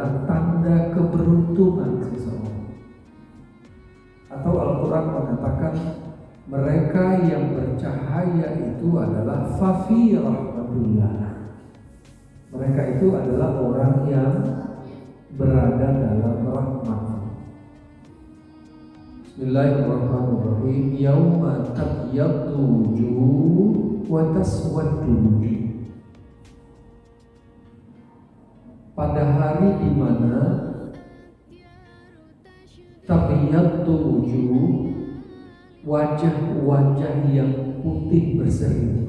adalah tanda keberuntungan seseorang. Atau Al-Quran mengatakan mereka yang bercahaya itu adalah fafi rahmatullah. Mereka itu adalah orang yang berada dalam rahmat. Bismillahirrahmanirrahim. Yauma tabyaddu wujuh wa taswaddu wujuh. Pada hari di mana tabyaddu wujuh, wajah-wajah yang putih berseri,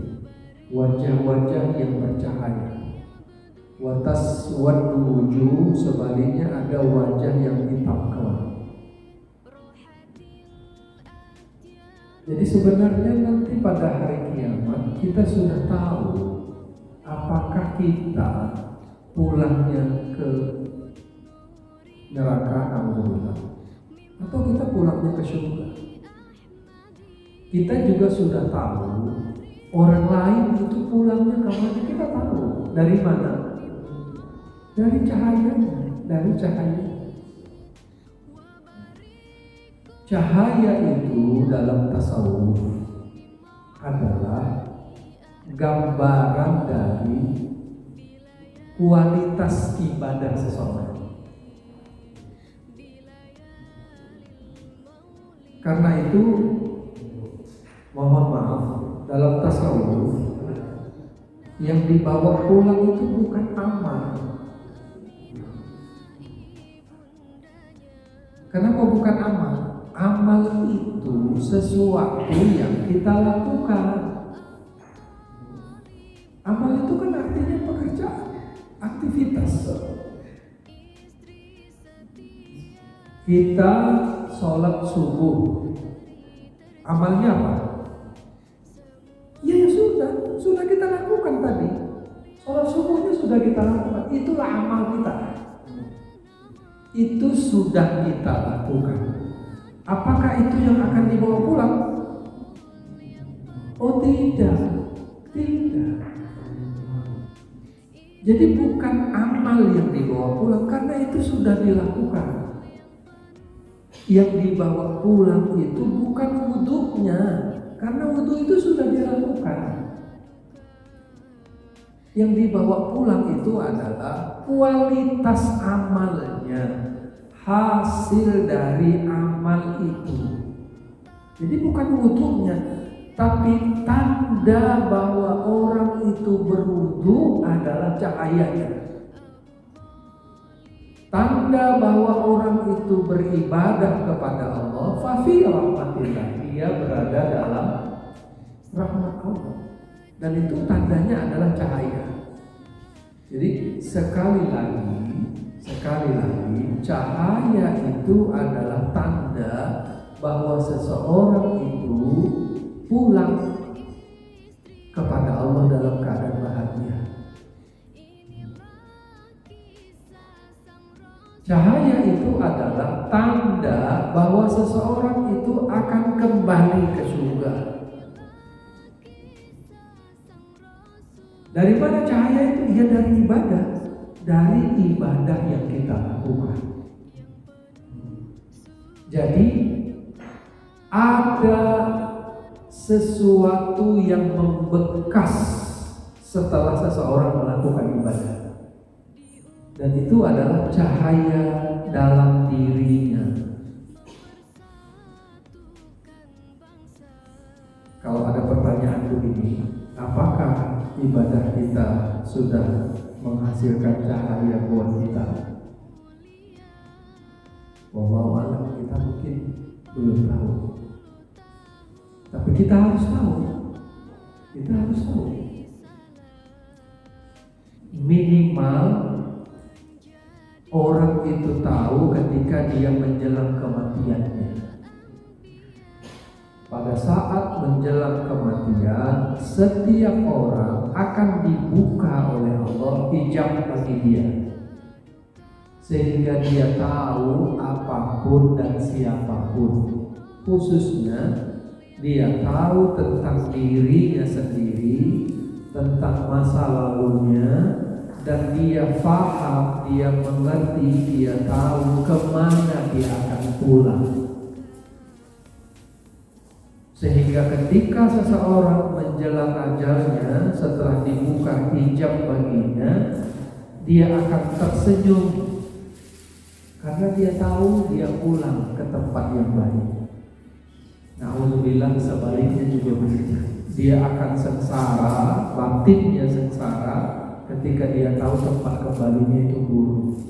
wajah-wajah yang bercahaya. Wa taswaddu wujuh, sebaliknya ada wajah yang hitam kelam. Jadi sebenarnya nanti pada hari kiamat kita sudah tahu apakah kita pulangnya ke neraka atau kita pulangnya ke surga. Kita juga sudah tahu orang lain itu pulangnya kemana, kita tahu. Dari mana? Dari cahayanya, dari cahaya. Cahaya itu dalam tasawuf adalah gambaran dari kualitas ibadah seseorang. Karena itu mohon maaf, dalam tasawuf yang dibawa pulang itu bukan amal. Kenapa bukan amal? Amal itu sesuatu yang kita lakukan. Amal itu kan artinya pekerjaan, aktivitas. Kita sholat subuh, amalnya apa? Ya sudah kita lakukan tadi. Sholat subuhnya sudah kita lakukan, itulah amal kita. Itu sudah kita lakukan. Apakah itu yang akan dibawa pulang? Oh tidak. Jadi bukan amal yang dibawa pulang, karena itu sudah dilakukan. Yang dibawa pulang itu bukan wudunya, karena wudu itu sudah dilakukan. Yang dibawa pulang itu adalah kualitas amalnya, hasil dari amal itu. Jadi bukan wudunya, tapi tanda bahwa orang itu berwudu adalah cahayanya. Tanda bahwa orang itu beribadah kepada Allah, fa fi rahmatillah, dia berada dalam rahmat Allah. Dan itu tandanya adalah cahaya. Jadi sekali lagi, cahaya itu adalah tanda bahwa seseorang itu pulang kepada Allah dalam keadaan bahagia. Cahaya itu adalah tanda bahwa seseorang itu akan kembali ke surga. Dari mana cahaya itu? Ya dari ibadah. Dari ibadah yang kita lakukan. Jadi ada sesuatu yang membekas setelah seseorang melakukan ibadah. Dan itu adalah cahaya dalam dirinya. Kalau ada pertanyaan begini, apakah ibadah kita sudah menghasilkan cahaya buat kita? Wallahu a'lam, kita mungkin belum tahu. Tapi kita harus tahu. Minimal orang itu tahu ketika dia menjelang kematiannya. Pada saat menjelang kematian, setiap orang akan dibuka oleh Allah hijab bagi dia, sehingga dia tahu apapun dan siapapun. Khususnya dia tahu tentang dirinya sendiri, tentang masa lalunya, dan dia faham, dia mengerti, dia tahu kemana dia akan pulang. Sehingga ketika seseorang menjelang ajalnya, setelah dibuka hijab baginya, dia akan tersenyum karena dia tahu dia pulang ke tempat yang baik. Na'udzubillah, sebaliknya juga begitu. Dia akan sengsara, batinnya sengsara ketika dia tahu tempat kembalinya itu buruk.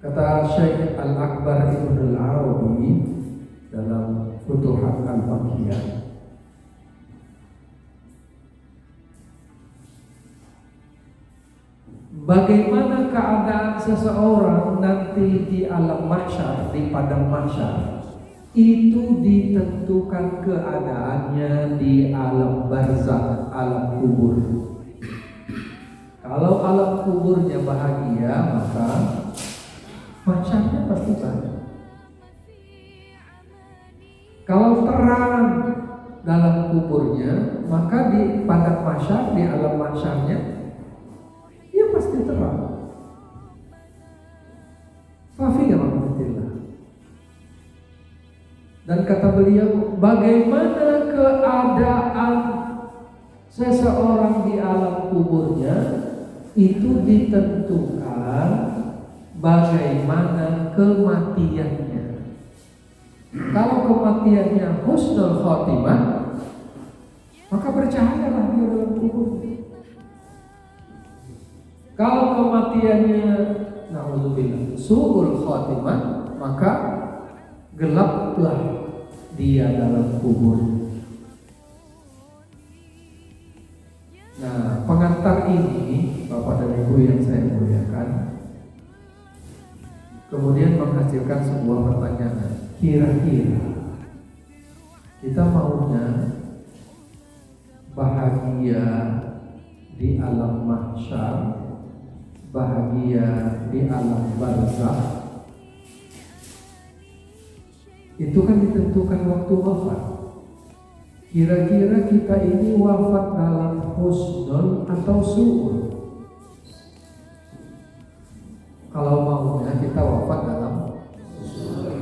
Kata Syekh Al-Akbar Ibn Al-Arabi dalam Futuhat Al-Makkiyah, bagaimana keadaan seseorang nanti di alam mahsyar, di padang mahsyar, itu ditentukan keadaannya di alam barzakh, alam kubur. Kalau alam kuburnya bahagia, maka mahsyarnya pasti baik. Kalau terang dalam kuburnya, maka di padang mahsyar, di alam mahsyarnya, dia pasti terang. Fafiyamahmutillah. Dan kata beliau, bagaimana keadaan seseorang di alam kuburnya itu ditentukan bagaimana kematiannya. Kalau kematiannya husnul khotimah, maka percayalah dia dalam kubur. Kalau kematiannya na'udzubillah su'ul khotimah, maka gelaplah dia dalam kubur. Nah, pengantar ini, Bapak dan Ibu yang saya muliakan, kemudian menghasilkan sebuah pertanyaan. Kira-kira kita maunya bahagia di alam mahsyar, bahagia di alam barzakh, itu kan ditentukan waktu wafat. Kira-kira kita ini wafat dalam husnul atau su'ul? Kalau maunya kita wafat dalam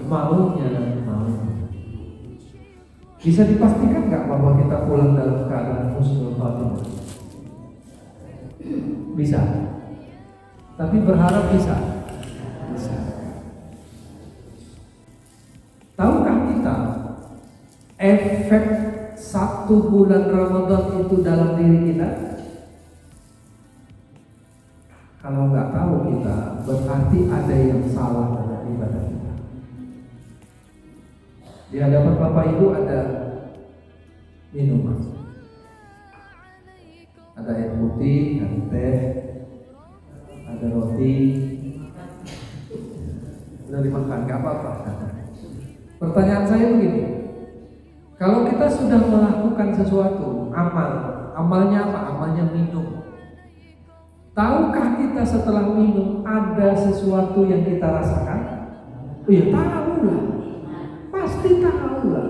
maunya. Bisa dipastikan nggak bahwa kita pulang dalam keadaan husnul khotimah? Bisa. Tapi berharap bisa. Tahukah kita efek 1 bulan Ramadan itu dalam diri kita? Kalau nggak tahu kita, berarti ada yang salah dalam ibadah kita. Di hadapan Bapak Ibu ada minuman, ada air putih, ada teh, ada roti, udah dimakan, nggak apa-apa. Pertanyaan saya begini, kalau kita sudah melakukan sesuatu amalnya apa? Amalnya minum. Tahukah kita setelah minum ada sesuatu yang kita rasakan? Oh ya, tahu lah, pasti tahu lah.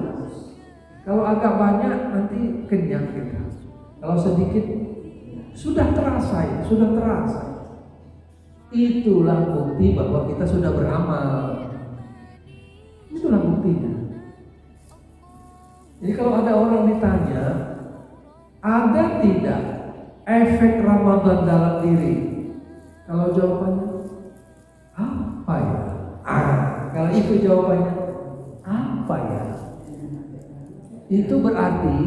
Kalau agak banyak nanti kenyang kita. Kalau sedikit sudah terasa ya, sudah terasa. Itulah bukti bahwa kita sudah beramal. Itulah buktinya. Jadi kalau ada orang ditanya, ada tidak efek Ramadan dalam diri? Kalau jawabannya apa ya? Kalau itu jawabannya apa ya? Itu berarti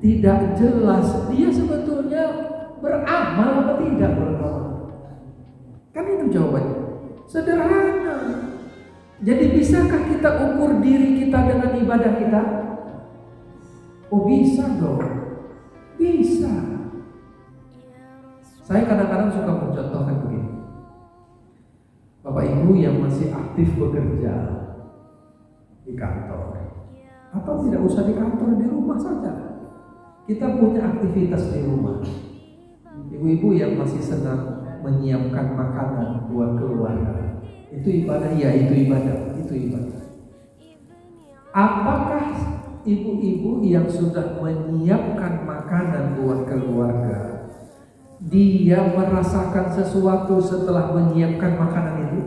tidak jelas dia sebetulnya beramal atau tidak beramal. Kan itu jawabannya. Sederhana. Jadi bisakah kita ukur diri kita dengan ibadah kita? Oh bisa dong. Bisa. Saya kadang-kadang suka mencontohkan begini. Bapak Ibu yang masih aktif bekerja di kantor, atau tidak usah di kantor, di rumah saja. Kita punya aktivitas di rumah. Ibu-ibu yang masih senang menyiapkan makanan buat keluarga, itu ibadah? Ya, itu ibadah. Itu ibadah. Apakah ibu-ibu yang sudah menyiapkan makanan buat keluarga dia merasakan sesuatu setelah menyiapkan makanan itu?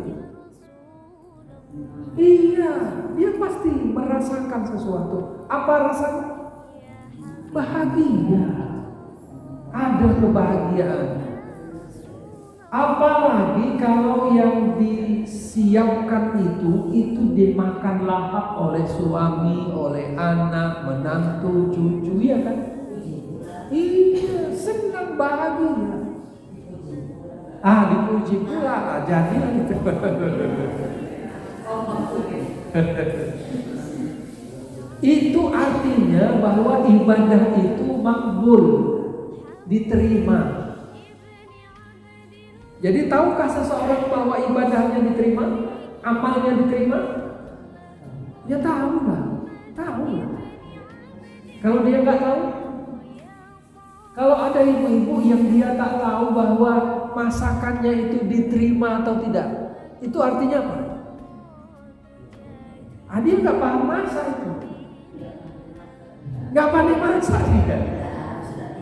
Iya, dia pasti merasakan sesuatu. Apa rasanya? Bahagia. Ada kebahagiaan. Apalagi kalau yang disiapkan itu dimakan lahap oleh suami, oleh anak, menantu, cucu, ya kan? Iya, senang bahagia. Dipuji pula, jadilah gitu. Itu artinya bahwa ibadah itu makbul, diterima. Jadi tahukah seseorang bahwa ibadahnya diterima, amalnya diterima? Ya tahu lah. Kalau dia nggak tahu, kalau ada ibu-ibu yang dia tak tahu bahwa masakannya itu diterima atau tidak, itu artinya apa? Dia nggak paham masak itu, nggak pandai masak dia,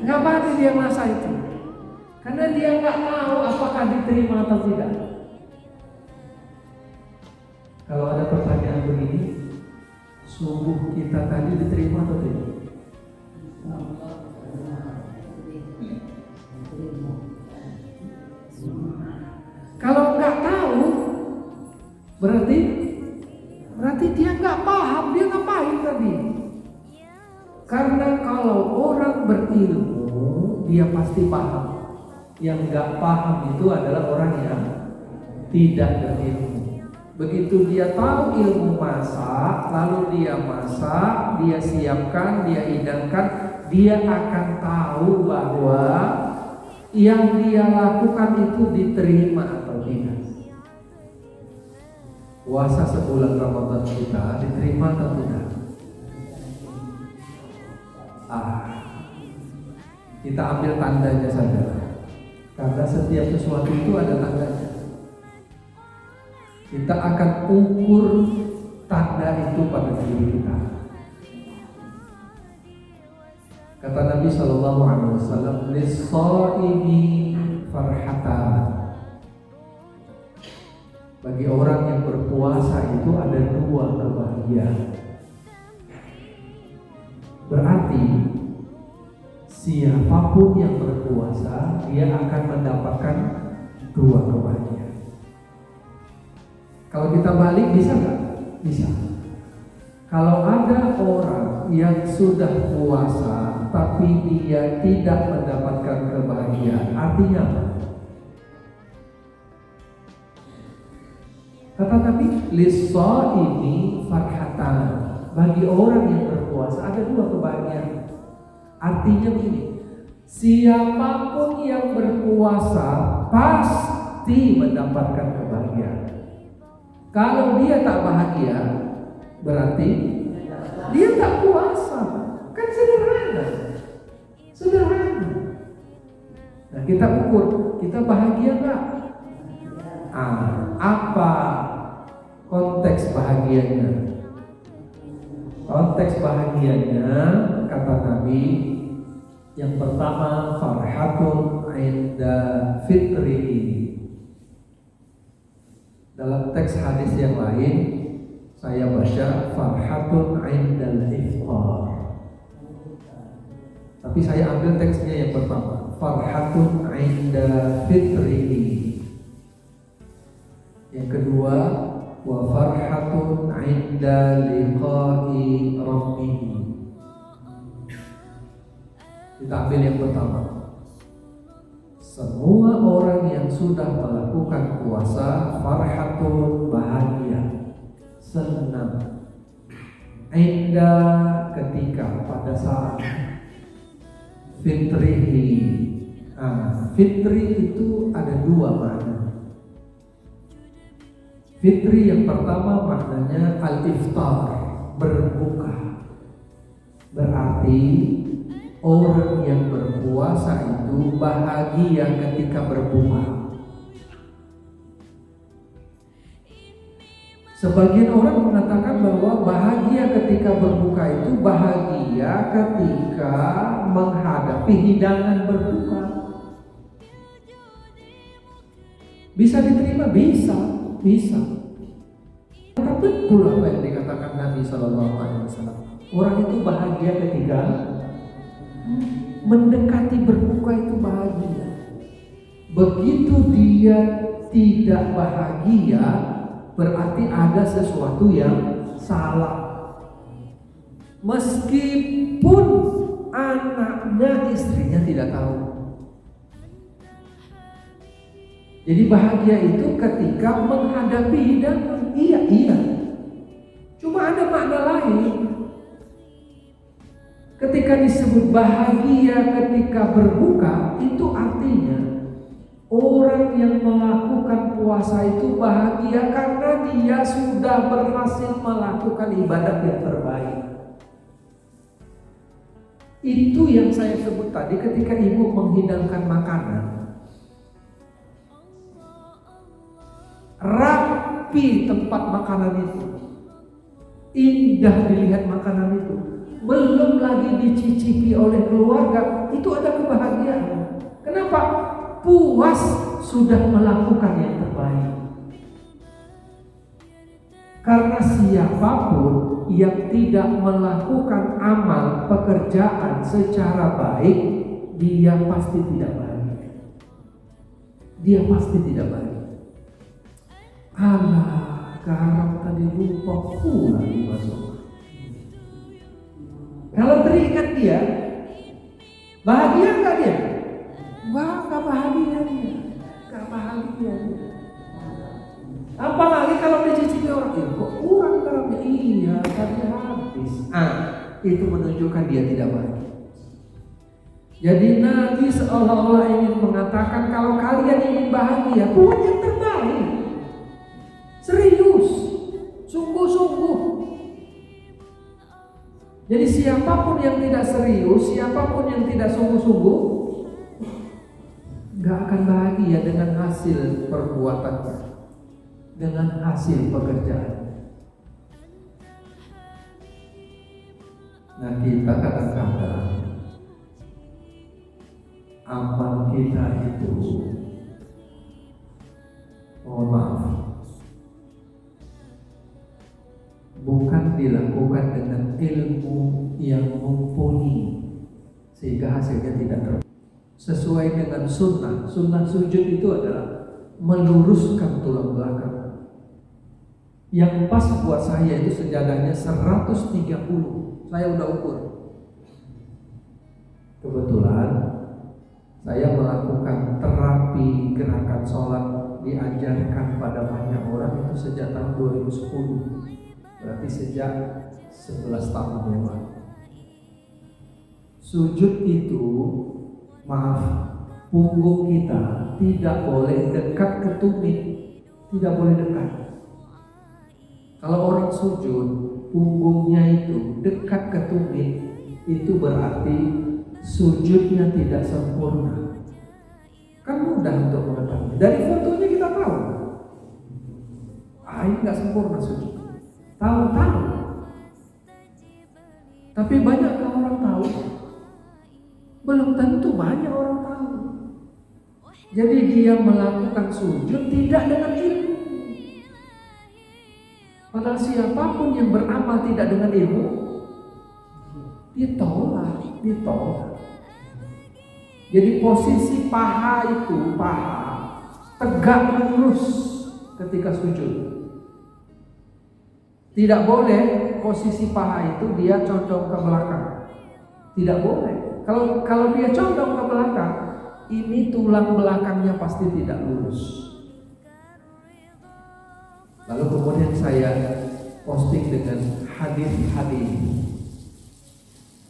nggak pandai dia masak itu. Karena dia nggak tahu apakah diterima atau tidak. Kalau ada pertanyaan begini, subuh kita tadi diterima atau tidak? Kalau nggak tahu, berarti dia nggak paham, dia ngapain tadi? Karena kalau orang berilmu, dia pasti paham. Yang nggak paham itu adalah orang yang tidak berilmu. Begitu dia tahu ilmu masak, lalu dia masak, dia siapkan, dia hidangkan, dia akan tahu bahwa yang dia lakukan itu diterima atau tidak. Puasa sebulan Ramadan kita diterima atau tidak? Kita ambil tandanya saja. Karena setiap sesuatu itu ada tandanya. Kita akan ukur tanda itu pada diri kita. Kata Nabi Shallallahu Alaihi Wasallam, "Lis-shaimi farhatan." Bagi orang yang berpuasa itu ada dua kebahagiaan. Berarti siapapun yang berpuasa, dia akan mendapatkan dua kebahagiaan. Kalau kita balik, bisa nggak? Bisa. Kalau ada orang yang sudah puasa tapi dia tidak mendapatkan kebahagiaan, artinya apa? Kata Nabi, lis-shaimi farhatan. Bagi orang yang berpuasa ada dua kebahagiaan. Artinya begini, siapapun yang berpuasa pasti mendapatkan kebahagiaan. Kalau dia tak bahagia, berarti dia tak puasa. Kan sederhana. Nah, kita ukur, kita bahagia nggak? Apa konteks bahagianya? Konteks bahagianya, kata Nabi, yang pertama farhatun inda fitri. Dalam teks hadis yang lain saya baca farhatun indal iftar. Tapi saya ambil teksnya yang pertama, farhatun inda fitri. Yang kedua, wa farhatun 'inda liqa'i rabbih. Kita ambil yang pertama. Semua orang yang sudah melakukan puasa farhatun, bahagia, senang. 'Inda, ketika, pada saat. Fitrihi. Fitri itu ada dua makna. Fitri yang pertama maknanya al-iftar, berbuka. Berarti orang yang berpuasa itu bahagia ketika berbuka. Sebagian orang mengatakan bahwa bahagia ketika berbuka itu bahagia ketika menghadapi hidangan berbuka. Bisa diterima? Bisa. Betul apa yang dikatakan Nabi SAW. Orang itu bahagia ketika mendekati berbuka, itu bahagia. Begitu dia tidak bahagia, berarti ada sesuatu yang salah. Meskipun anaknya, istrinya tidak tahu. Jadi bahagia itu ketika menghadapi hidangan. Iya. Cuma ada makna lain. Ketika disebut bahagia ketika berbuka, itu artinya orang yang melakukan puasa itu bahagia karena dia sudah berhasil melakukan ibadah yang terbaik. Itu yang saya sebut tadi ketika ibu menghidangkan makanan. Rapi tempat makanan itu, indah dilihat makanan itu, belum lagi dicicipi oleh keluarga, itu ada kebahagiaan. Kenapa? Puas sudah melakukan yang terbaik. Karena siapapun yang tidak melakukan amal pekerjaan secara baik, dia pasti tidak baik. Dia pasti tidak baik. Alah, garam tadi lupa pula dimasuk. Kalau teringat dia, bahagia nggak dia? Wah, nggak bahagia dia. Apalagi kalau dicicipi orang, kok kurang garamnya? Iya, tadi habis. Itu menunjukkan dia tidak bahagia. Jadi Nabi seolah-olah ingin mengatakan, kalau kalian ingin bahagia, buat yang terbaik. Serius, sungguh-sungguh. Jadi siapapun yang tidak serius, siapapun yang tidak sungguh-sungguh, gak akan bahagia dengan hasil perbuatannya, dengan hasil pekerjaan. Nah, kita kadang-kadang amal kita itu, mohon maaf, bukan dilakukan dengan ilmu yang mumpuni sehingga hasilnya tidak sesuai dengan sunnah. Sunnah sujud itu adalah meluruskan tulang belakang. Yang pas buat saya itu sejadahnya 130. Saya udah ukur. Kebetulan saya melakukan terapi gerakan sholat diajarkan pada banyak orang itu sejak tahun 2010. Berarti sejak 11 tahun yang lalu. Sujud itu, maaf, punggung kita tidak boleh dekat ke tumit, tidak boleh dekat. Kalau orang sujud, punggungnya itu dekat ke tumit, itu berarti sujudnya tidak sempurna. Kan mudah untuk mengetahui. Dari fotonya kita tahu, ini nggak sempurna sujud. Tahu. Tapi banyak orang tahu? Belum tentu banyak orang tahu. Jadi dia melakukan sujud tidak dengan ilmu. Padahal siapapun yang beramal tidak dengan ilmu, ditolak. Jadi posisi paha itu, tegak lurus ketika sujud. Tidak boleh posisi paha itu dia condong ke belakang. Tidak boleh. Kalau dia condong ke belakang, ini tulang belakangnya pasti tidak lurus. Lalu kemudian saya posting dengan hadis-hadis.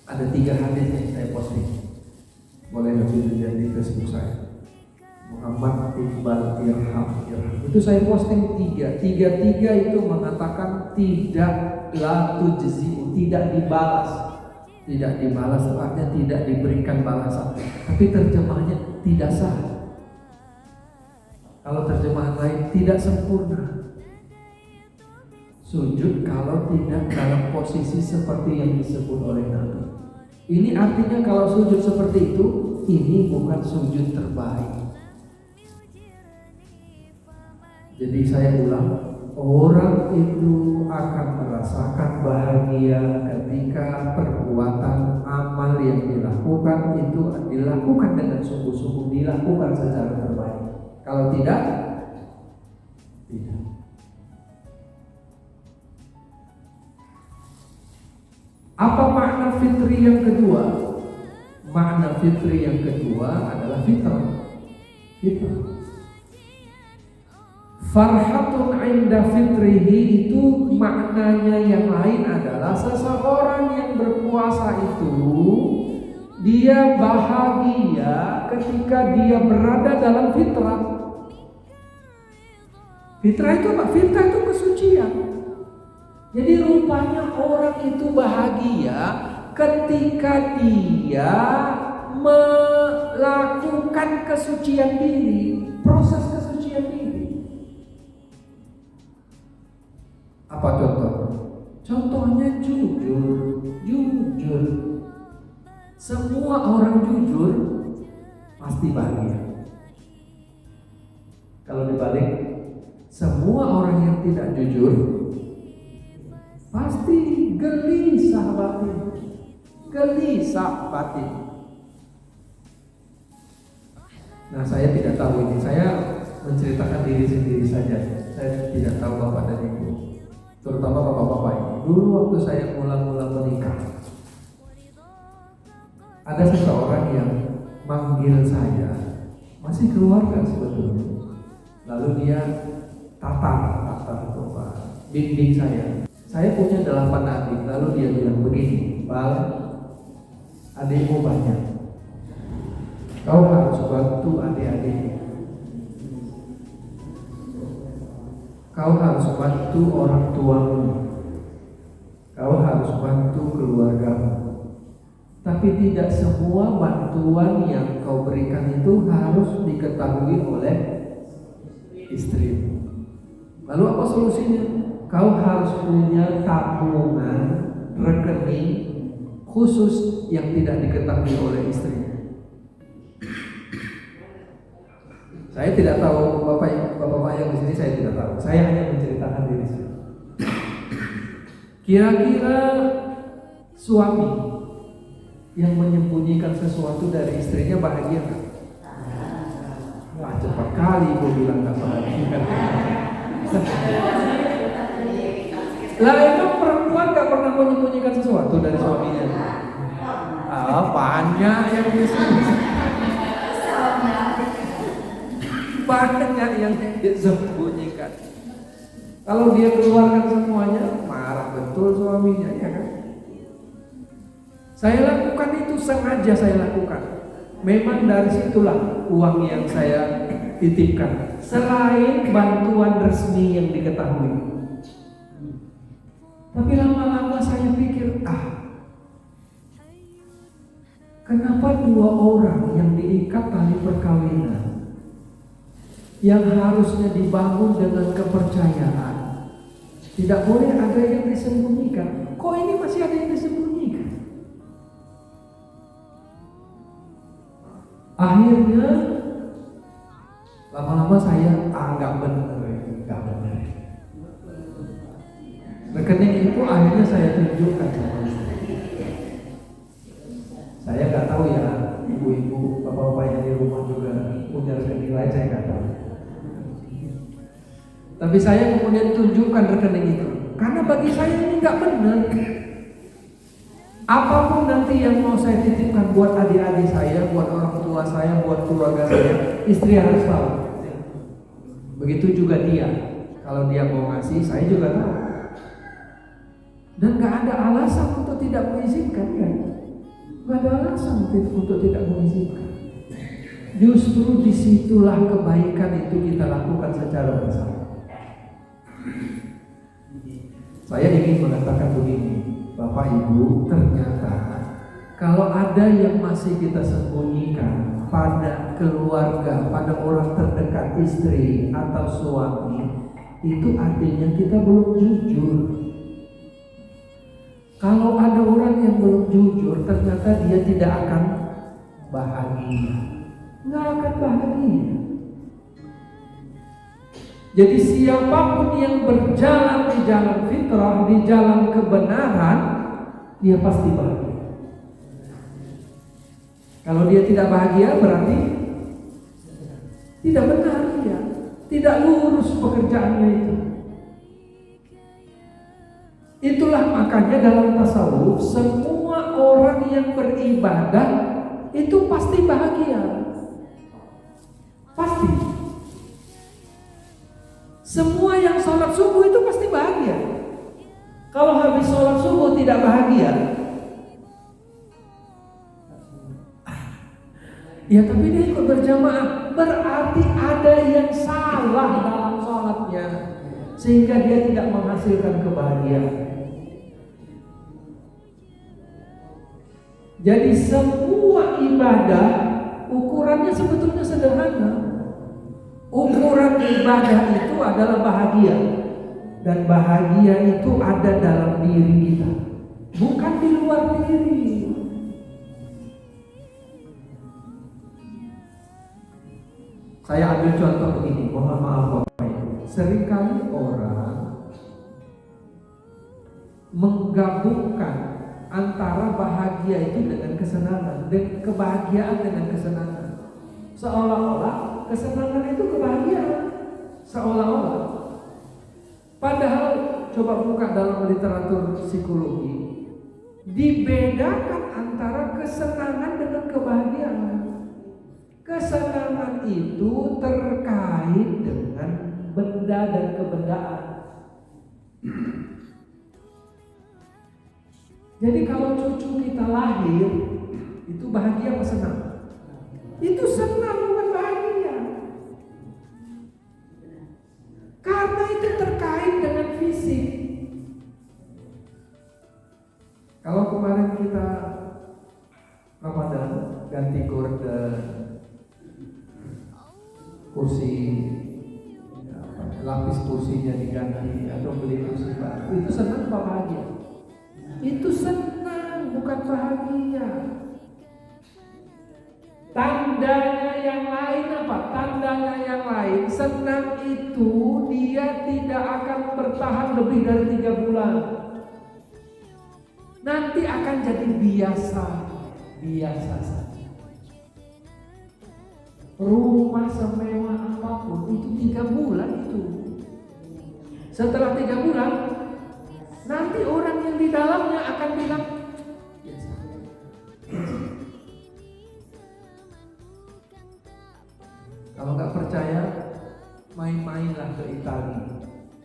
Ada 3 hadis yang saya posting. Boleh lebih dilihat di Facebook saya. Muhammad Iqbal Irham. Itu saya posting 3 itu mengatakan tidak la tujzi'u, tidak dibalas. Tidak dibalas artinya tidak diberikan balasan. Tapi terjemahnya tidak sah. Kalau terjemahan lain tidak sempurna. Sujud kalau tidak dalam posisi seperti yang disebut oleh Nabi. Ini artinya kalau sujud seperti itu, ini bukan sujud terbaik. Jadi saya ulang, orang itu akan merasakan bahagia ketika perbuatan amal yang dilakukan itu dilakukan dengan sungguh-sungguh, dilakukan secara terbaik. Kalau tidak, tidak. Apa makna fitri yang kedua? Makna fitri yang kedua adalah fitrah. Fitrah. Farhatun inda fitrihi itu maknanya yang lain adalah seseorang yang berpuasa itu dia bahagia ketika dia berada dalam fitrah. Fitrah itu apa? Fitrah itu kesucian. Jadi rupanya orang itu bahagia ketika dia melakukan kesucian diri, proses kesucian diri. Apa contoh? Contohnya jujur. Semua orang jujur pasti bahagia. Kalau dibalik, semua orang yang tidak jujur pasti gelisah batin. Nah, saya tidak tahu ini. Saya menceritakan diri sendiri saja. Saya tidak tahu Bapak dan Ibu, terutama bapak-bapak ini. Dulu waktu saya mula-mula menikah, ada seseorang yang manggil saya, masih keluarga sebetulnya. Lalu dia tatar bimbing saya. Saya punya 8 adik. Lalu dia bilang begini, Bal, adikmu banyak, kau harus bantu adik-adikmu. Kau harus bantu orang tuamu. Kau harus bantu keluargamu. Tapi tidak semua bantuan yang kau berikan itu harus diketahui oleh istrimu. Lalu apa solusinya? Kau harus punya tabungan rekening khusus yang tidak diketahui oleh istrimu. Saya tidak tahu bapak-bapak yang di sini, saya tidak tahu. Saya hanya menceritakan diri saya. Kira-kira suami yang menyembunyikan sesuatu dari istrinya bahagia nggak? Wah, cepat kali ibu bilang nggak bahagia. Lah emang perempuan nggak pernah menyembunyikan sesuatu dari suaminya? Banyak yang bisa. Banyak yang disembunyikan. Kalau dia keluarkan semuanya, marah betul suaminya, ya kan? Saya lakukan itu, sengaja saya lakukan. Memang dari situlah uang yang saya titipkan. Selain bantuan resmi yang diketahui. Tapi lama-lama saya pikir, kenapa 2 orang yang diikat tali perkawinan, yang harusnya dibangun dengan kepercayaan, tidak boleh ada yang disembunyikan? Kok ini masih ada yang disembunyikan? Akhirnya lama-lama saya nggak benar. Rekening itu akhirnya saya tunjukkan sama istri. Saya nggak tahu ya, ibu-ibu, bapak-bapak yang di rumah juga punya rekening lain, saya nggak tahu. Tapi saya kemudian tunjukkan rekening itu, karena bagi saya ini nggak benar. Apapun nanti yang mau saya titipkan buat adik-adik saya, buat orang tua saya, buat keluarga saya, istri harus tahu. Begitu juga dia, kalau dia mau ngasih, saya juga tahu. Dan nggak ada alasan untuk tidak mengizinkan, kan? Nggak ada alasan untuk tidak mengizinkan. Justru disitulah kebaikan itu kita lakukan secara bersama. Saya ingin mengatakan begini, Bapak Ibu, ternyata kalau ada yang masih kita sembunyikan pada keluarga, pada orang terdekat, istri atau suami, itu artinya kita belum jujur. Kalau ada orang yang belum jujur, ternyata dia tidak akan bahagia. Nggak akan bahagia. Jadi siapapun yang berjalan di jalan fitrah, di jalan kebenaran, dia pasti bahagia. Kalau dia tidak bahagia berarti tidak benar dia, tidak lurus pekerjaannya itu. Itulah makanya dalam tasawuf semua orang yang beribadah itu pasti bahagia. Pasti. Semua yang sholat subuh itu pasti bahagia. Kalau habis sholat subuh tidak bahagia, ya tapi dia ikut berjamaah, berarti ada yang salah dalam sholatnya sehingga dia tidak menghasilkan kebahagiaan. Jadi semua ibadah ukurannya sebetulnya sederhana. Ukuran ibadah itu adalah bahagia, dan bahagia itu ada dalam diri kita, bukan di luar diri. Saya ambil contoh begini, mohon maaf Bapak Ibu. Seringkali orang menggabungkan antara bahagia itu dengan kesenangan, dan kebahagiaan dengan kesenangan. Seolah-olah kesenangan itu kebahagiaan. Seolah-olah. Padahal coba buka dalam literatur psikologi, dibedakan antara kesenangan dengan kebahagiaan. Kesenangan itu terkait dengan benda dan kebendaan. Jadi kalau cucu kita lahir, itu bahagia apa senang? Itu senang, bukan bahagia. Karena itu terkait dengan fisik. Kalau kemarin kita Ramadan ganti gorden, kursi, lapis kursinya diganti atau beli kursi baru, itu senang apa bahagia? Itu senang, bukan bahagia. Tandanya yang lain apa? Tandanya yang lain, senang itu dia tidak akan bertahan lebih dari 3 bulan. Nanti akan jadi biasa saja. Rumah semewah apapun itu 3 bulan itu. Setelah 3 bulan, nanti orang yang di dalamnya akan bilang biasa. Kalau nggak percaya, main-mainlah ke Italia,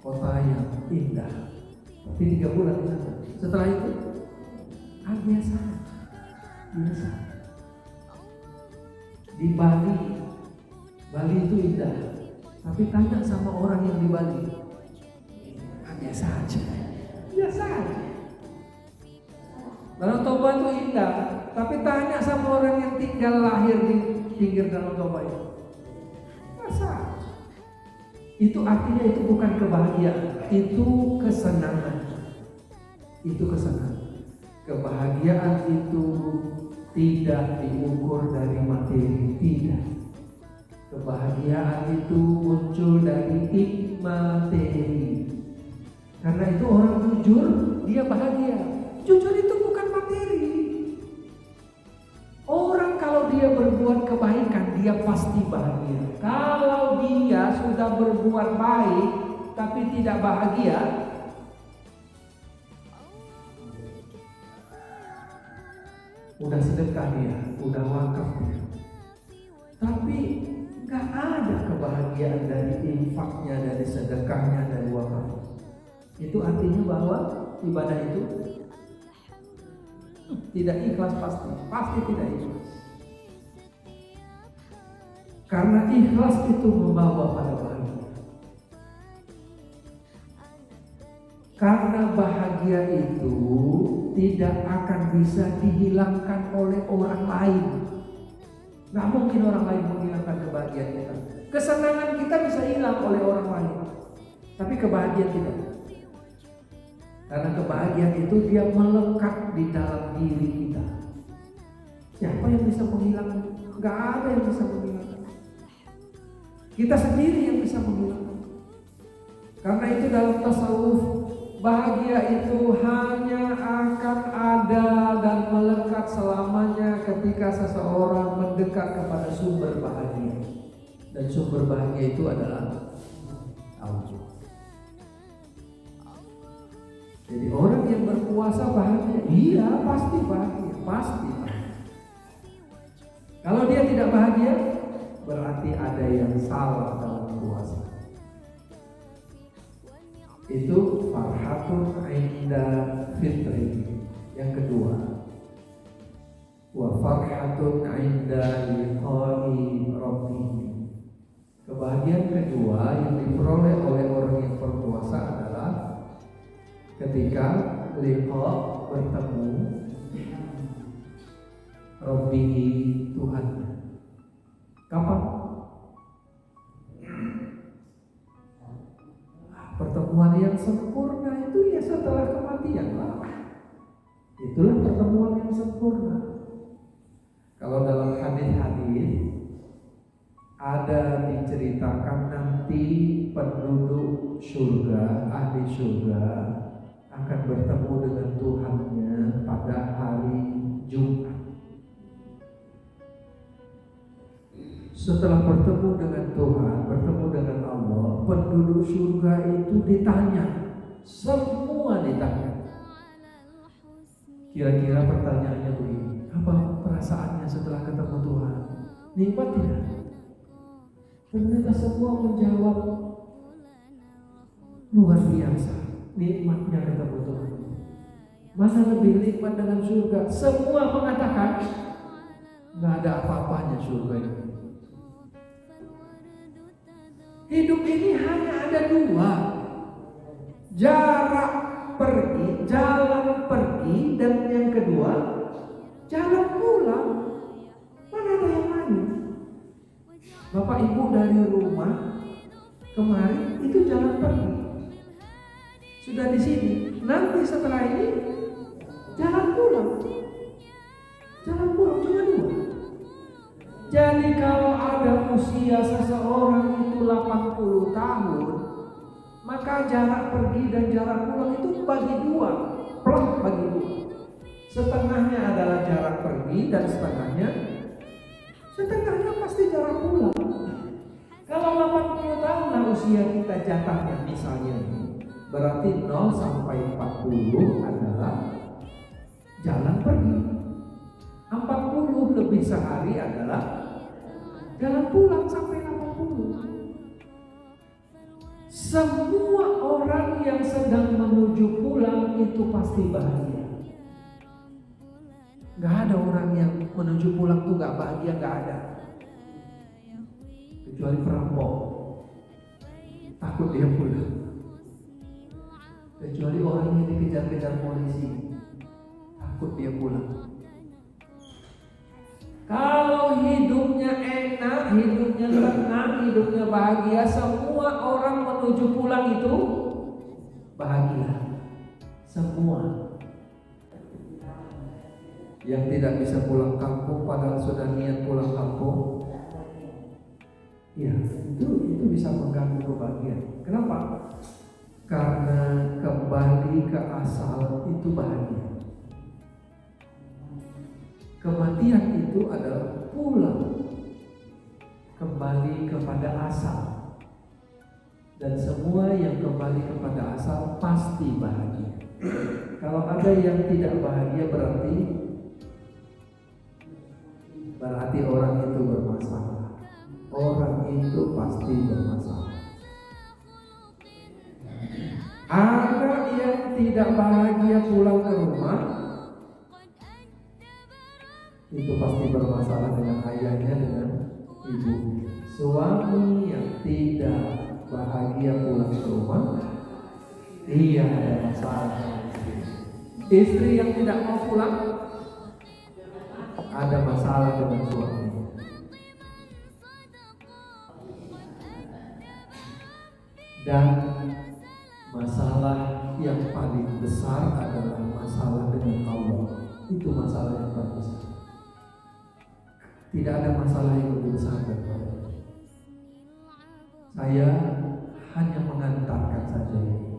kota yang indah. Tapi 3 bulan di sana. Setelah itu, biasa. Di Bali itu indah. Tapi tanya sama orang yang di Bali, biasa aja. Biasa aja. Danau Toba itu indah, tapi tanya sama orang yang tinggal lahir di pinggir Danau Toba itu, biasa. Itu artinya itu bukan kebahagiaan, itu kesenangan. Itu kesenangan. Kebahagiaan itu tidak diukur dari materi, tidak. Kebahagiaan itu muncul dari materi. Karena itu orang jujur, dia bahagia. Jujur itu bukan materi. Orang kalau dia berbuat kebaikan, dia pasti bahagia. Kalau dia sudah berbuat baik, tapi tidak bahagia, udah sedekah dia, udah wakaf dia, tapi gak ada kebahagiaan dari infaknya, dari sedekahnya, dari wakaf. Itu artinya bahwa ibadah itu tidak ikhlas, pasti tidak ikhlas. Karena ikhlas itu membawa pada bahagia. Karena bahagia itu tidak akan bisa dihilangkan oleh orang lain. Gak mungkin orang lain menghilangkan kebahagiaan kita. Kesenangan kita bisa hilang oleh orang lain, tapi kebahagiaan tidak. Karena kebahagiaan itu dia melekat di dalam diri kita. Siapa yang bisa menghilangkan? Gak ada yang bisa menghilangkan. Kita sendiri yang bisa menghilangkan. Karena itu dalam tasawuf, bahagia itu hanya akan ada dan melekat selamanya ketika seseorang mendekat kepada sumber bahagia. Dan sumber bahagia itu adalah Allah. Jadi orang yang berpuasa bahagia, iya pasti bahagia, pasti. Kalau dia tidak bahagia, berarti ada yang salah dalam puasa. Itu farhatun inda fitri. Yang kedua, wa farhatun inda liqa'i rabbih. Kebahagiaan kedua yang diperoleh oleh orang yang berpuasa adalah ketika liqa, bertemu rabbih, Tuhan. Kapan? Pertemuan yang sempurna itu ya setelah kematian lah. Itulah pertemuan yang sempurna. Kalau dalam hadis-hadis ada diceritakan nanti penduduk surga, ahli surga akan bertemu dengan Tuhannya pada hari Jumat. Setelah bertemu dengan Tuhan, bertemu dengan Allah, penduduk surga itu ditanya, semua ditanya. Kira-kira pertanyaannya begini, apa perasaannya setelah ketemu Tuhan? Nikmat tidak? Ternyata semua menjawab, luar biasa nikmatnya ketemu Tuhan. Mana lebih nikmat dengan surga? Semua mengatakan nggak ada apa-apanya surga ini. Hidup ini hanya ada dua, jarak pergi, jalan pergi, dan yang kedua jalan pulang. Mana ada yang lain? Bapak Ibu dari rumah kemarin itu jalan pergi, sudah di sini. Nanti setelah ini jalan pulang. Jalan pulang cuma dua. Jadi kalau ada usia seseorang itu 80 tahun, maka jarak pergi dan jarak pulang itu bagi dua, plek bagi dua. Setengahnya adalah jarak pergi dan setengahnya pasti jarak pulang. Kalau 80 tahun lah usia kita jatahnya misalnya, berarti 0 sampai 40 adalah jalan pergi. 40 lebih sehari adalah jalan pulang sampai 80. Semua orang yang sedang menuju pulang itu pasti bahagia. Gak ada orang yang menuju pulang tuh gak bahagia, gak ada. Kecuali perampok, takut dia pulang. Kecuali orang yang dikejar-kejar polisi, takut dia pulang. Kalau hidupnya enak, hidupnya tenang, hidupnya bahagia, semua orang menuju pulang itu bahagia. Semua. Yang tidak bisa pulang kampung padahal sudah niat pulang kampung, ya itu bisa mengganggu kebahagiaan. Kenapa? Karena kembali ke asal itu bahagia. Kematian itu adalah pulang kembali kepada asal. Dan semua yang kembali kepada asal pasti bahagia. Kalau ada yang tidak bahagia berarti orang itu bermasalah. Orang itu pasti bermasalah. Anak yang tidak bahagia pulang ke rumah itu pasti bermasalah dengan ayahnya, dengan ibu. Suami yang tidak bahagia pulang ke rumah, dia ada masalah. Istri yang tidak mau pulang, ada masalah dengan suami. Dan masalah yang paling besar adalah masalah dengan Allah. Itu masalah yang paling besar. Tidak ada masalah yang lebih besar daripada itu. Saya hanya mengantarkan saja ini.